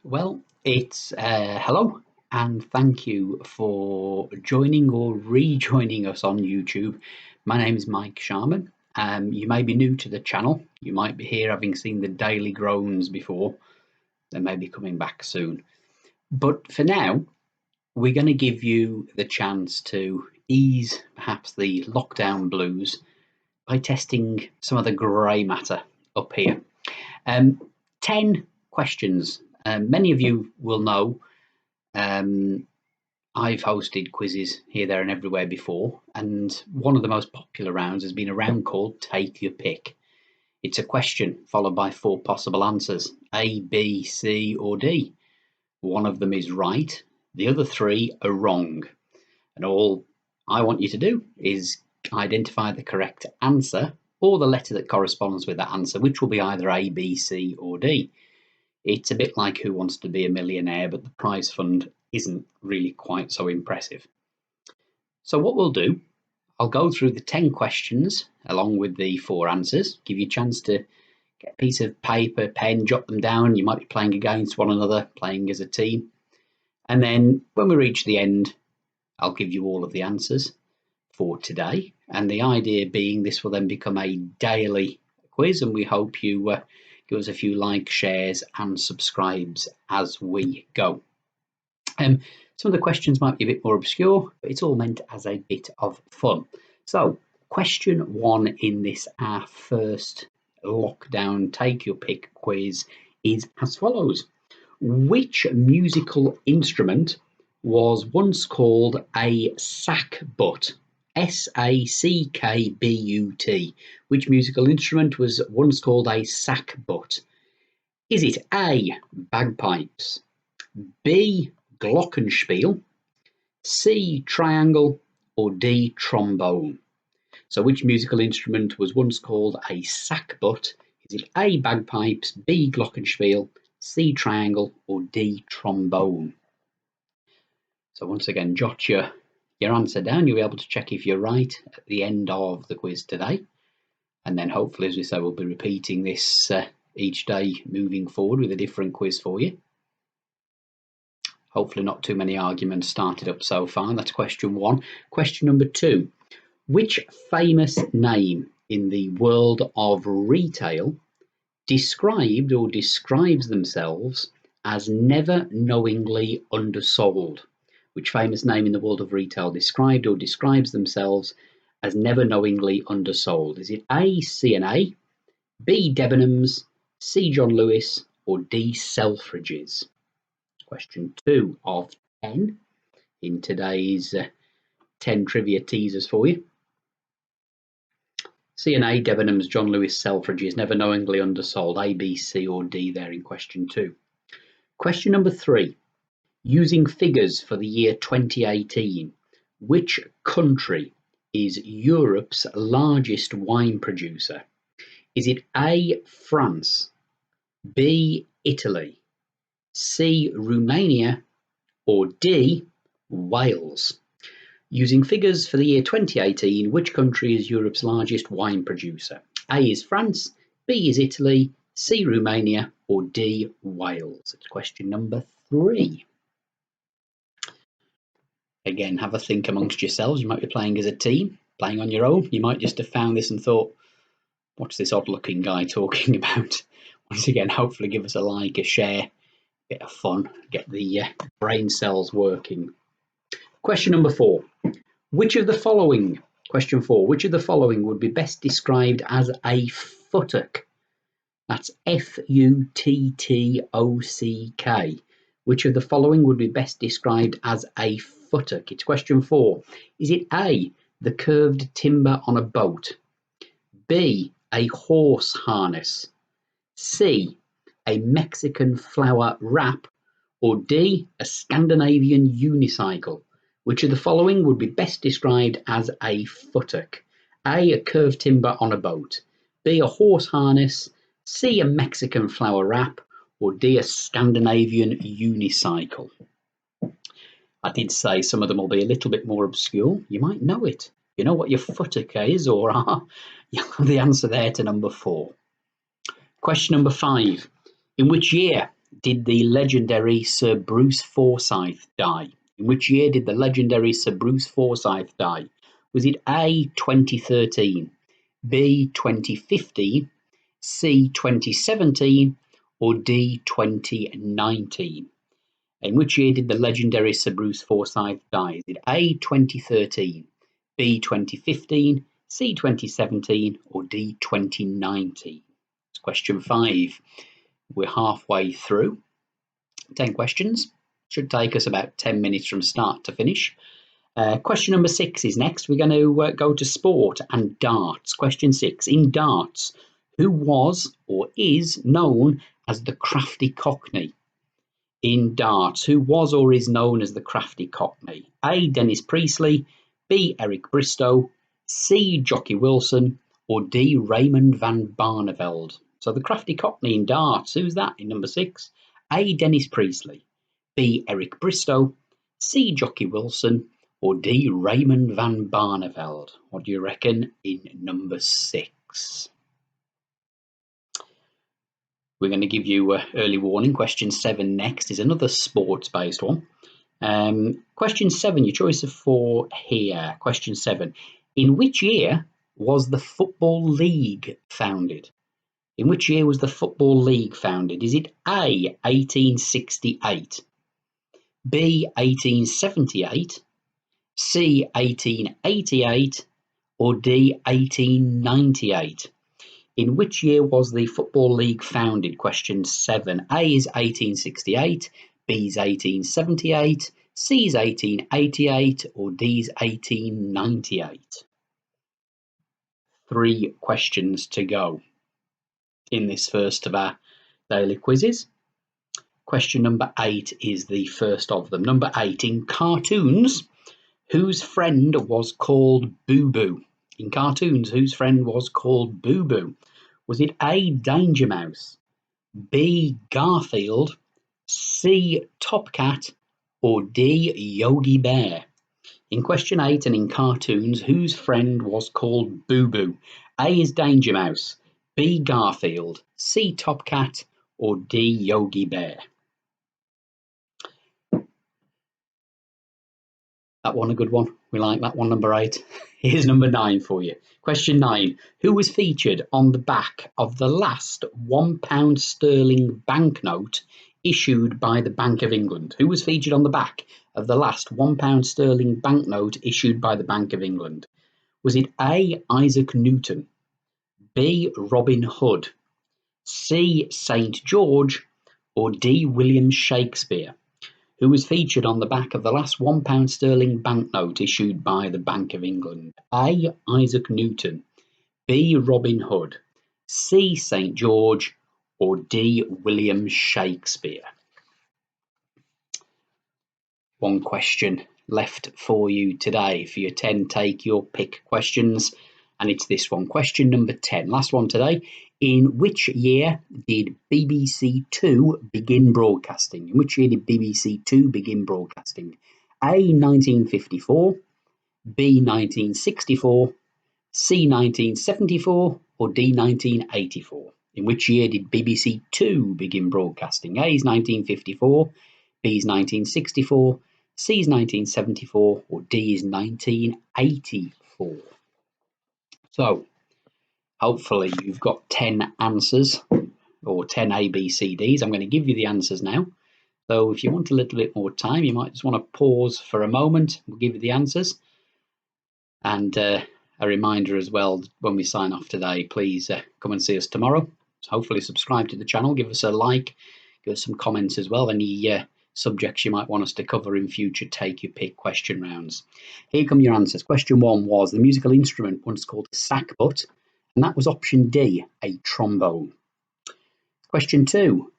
Well, it's hello and thank you for joining or rejoining us on YouTube. My name is Mike Sharman. You may be new to the channel. You might be here having seen the daily groans before. They may be coming back soon. But for now, we're going to give you the chance to ease perhaps the lockdown blues by testing some of the grey matter up here. 10 questions. Many of you will know I've hosted quizzes here, there, and everywhere before, and one of the most popular rounds has been a round called Take Your Pick. It's a question followed by 4 possible answers: A, B, C, or D. One of them is right, the other 3 are wrong, and all I want you to do is identify the correct answer or the letter that corresponds with that answer, which will be either A, B, C, or D. It's a bit like Who Wants to Be a Millionaire, but the prize fund isn't really quite so impressive. So what we'll do, I'll go through the 10 questions along with the 4 answers, give you a chance to get a piece of paper, pen, jot them down. You might be playing against one another, playing as a team. And then when we reach the end, I'll give you all of the answers for today. And the idea being this will then become a daily quiz, and we hope you give us a few likes, shares, and subscribes as we go. Some of the questions might be a bit more obscure, but it's all meant as a bit of fun. So, question 1 in this, our first lockdown take your pick quiz, is as follows. Which musical instrument was once called a sackbut? S-A-C-K-B-U-T. Which musical instrument was once called a sackbut? Is it A, bagpipes, B, glockenspiel, C, triangle, or D, trombone? So which musical instrument was once called a sackbut? Is it A, bagpipes, B, glockenspiel, C, triangle, or D, trombone? So once again, jot your answer down. You'll be able to check if you're right at the end of the quiz today. And then hopefully, as we say, we'll be repeating this each day moving forward with a different quiz for you. Hopefully not too many arguments started up so far. That's question 1. Question number 2. Which famous name in the world of retail described or describes themselves as never knowingly undersold? Which famous name in the world of retail described or describes themselves as never knowingly undersold? Is it A, C&A, B, Debenhams, C, John Lewis, or D, Selfridges? Question 2 of 10 in today's 10 trivia teasers for you. C&A, Debenhams, John Lewis, Selfridges, never knowingly undersold. A, B, C, or D there in question 2. Question number 3. Using figures for the year 2018, which country is Europe's largest wine producer? Is it A, France, B, Italy, C, Romania, or D, Wales? Using figures for the year 2018, which country is Europe's largest wine producer? A is France, B is Italy, C, Romania, or D, Wales? It's question number 3. Again, have a think amongst yourselves. You might be playing as a team, playing on your own. You might just have found this and thought, what's this odd-looking guy talking about? Once again, hopefully give us a like, a share, bit of fun, get the brain cells working. Question number 4. Which of the following, question 4, which of the following would be best described as a futtock? That's F-U-T-T-O-C-K. Which of the following would be best described as a futtock? It's question 4. Is it A, the curved timber on a boat, B, a horse harness, C, a Mexican flower wrap, or D, a Scandinavian unicycle? Which of the following would be best described as a futtock? A, a curved timber on a boat, B, a horse harness, C, a Mexican flower wrap, or D, a Scandinavian unicycle? I did say some of them will be a little bit more obscure. You might know it. You know what your futtock is or are. You have the answer there to number 4. Question number 5. In which year did the legendary Sir Bruce Forsyth die? In which year did the legendary Sir Bruce Forsyth die? Was it A, 2013, B, 2015, C, 2017, or D, 2019? In which year did the legendary Sir Bruce Forsyth die? Is it A, 2013, B, 2015, C, 2017, or D, 2019? It's question 5. We're halfway through. 10 questions. Should take us about 10 minutes from start to finish. Question number 6 is next. We're going to go to sport and darts. Question 6. In darts, who was or is known as the Crafty Cockney? In darts, who was or is known as the Crafty Cockney? A, Dennis Priestley, B, Eric Bristow, C, Jockey Wilson, or D, Raymond van Barneveld? So the Crafty Cockney in darts, who's that in number 6? A, Dennis Priestley, B, Eric Bristow, C, Jockey Wilson, or D, Raymond van Barneveld? What do you reckon in number 6? We're going to give you early warning. Question 7 next is another sports-based one. Question 7, your choice of 4 here. Question 7. In which year was the Football League founded? In which year was the Football League founded? Is it A, 1868, B, 1878, C, 1888, or D, 1898? In which year was the Football League founded? Question 7. A is 1868, B is 1878, C is 1888, or D is 1898? 3 questions to go in this first of our daily quizzes. Question number 8 is the first of them. Number 8, in cartoons, whose friend was called Boo Boo? In cartoons, whose friend was called Boo Boo? Was it A, Danger Mouse, B, Garfield, C, Top Cat, or D, Yogi Bear? In question 8 and in cartoons, whose friend was called Boo Boo? A is Danger Mouse, B, Garfield, C, Top Cat, or D, Yogi Bear? That one a good one. We like that one, number 8. Here's number 9 for you. Question 9. Who was featured on the back of the last £1 sterling banknote issued by the Bank of England? Who was featured on the back of the last £1 sterling banknote issued by the Bank of England? Was it A, Isaac Newton, B, Robin Hood, C, St. George, or D, William Shakespeare? Who was featured on the back of the last £1 sterling banknote issued by the Bank of England? A, Isaac Newton, B, Robin Hood, C, St. George, or D, William Shakespeare? 1 question left for you today for your 10 take your pick questions, and it's this one. Question number 10, last one today. In which year did BBC Two begin broadcasting? In which year did BBC Two begin broadcasting? A, 1954, B, 1964, C, 1974, or D, 1984? In which year did BBC Two begin broadcasting? A is 1954, B is 1964, C is 1974, or D is 1984? So, hopefully you've got 10 answers, or 10 A, B, C, Ds. I'm going to give you the answers now. So if you want a little bit more time, you might just want to pause for a moment. We'll give you the answers. And a reminder as well, when we sign off today, please come and see us tomorrow. So hopefully subscribe to the channel, give us a like, give us some comments as well. Any subjects you might want us to cover in future take your pick question rounds. Here come your answers. Question 1 was the musical instrument once called a sackbut, and that was option D, a trombone. Question 2,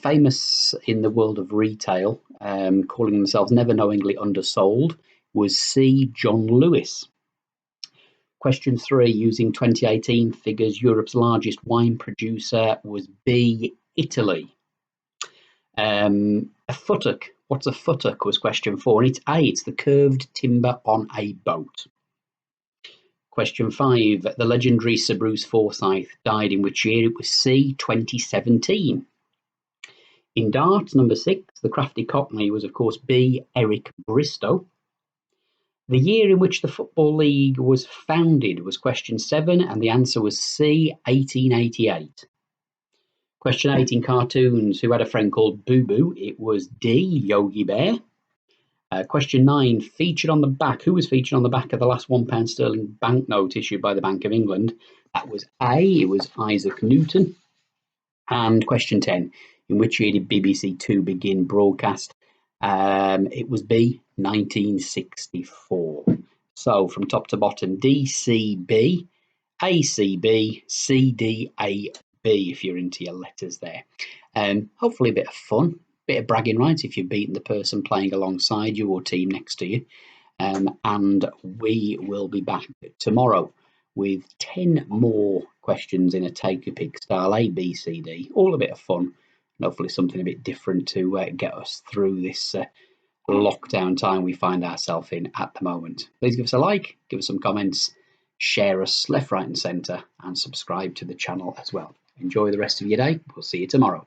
famous in the world of retail, calling themselves never knowingly undersold, was C, John Lewis. Question 3, using 2018 figures, Europe's largest wine producer was B, Italy. A futtock. What's a futtock was question 4, and it's A, it's the curved timber on a boat. Question 5, the legendary Sir Bruce Forsyth died in which year? It was C, 2017. In darts, number 6, the crafty Cockney was, of course, B. Eric Bristow. The year in which the Football League was founded was question 7, and the answer was C. 1888. Question 8 in cartoons, who had a friend called Boo Boo? It was D. Yogi Bear. Question 9, featured on the back. Who was featured on the back of the last £1 sterling banknote issued by the Bank of England? That was A. It was Isaac Newton. And question 10, in which year did BBC Two begin broadcast? It was B. 1964. So from top to bottom, DCB, ACB, CDAB, if you're into your letters there. Hopefully a bit of fun. Bit of bragging rights if you've beaten the person playing alongside you or team next to you. And we will be back tomorrow with 10 more questions in a Take Your Pick style, A, B, C, D. All a bit of fun, and hopefully something a bit different to get us through this lockdown time we find ourselves in at the moment. Please give us a like, give us some comments, share us left, right and centre, and subscribe to the channel as well. Enjoy the rest of your day. We'll see you tomorrow.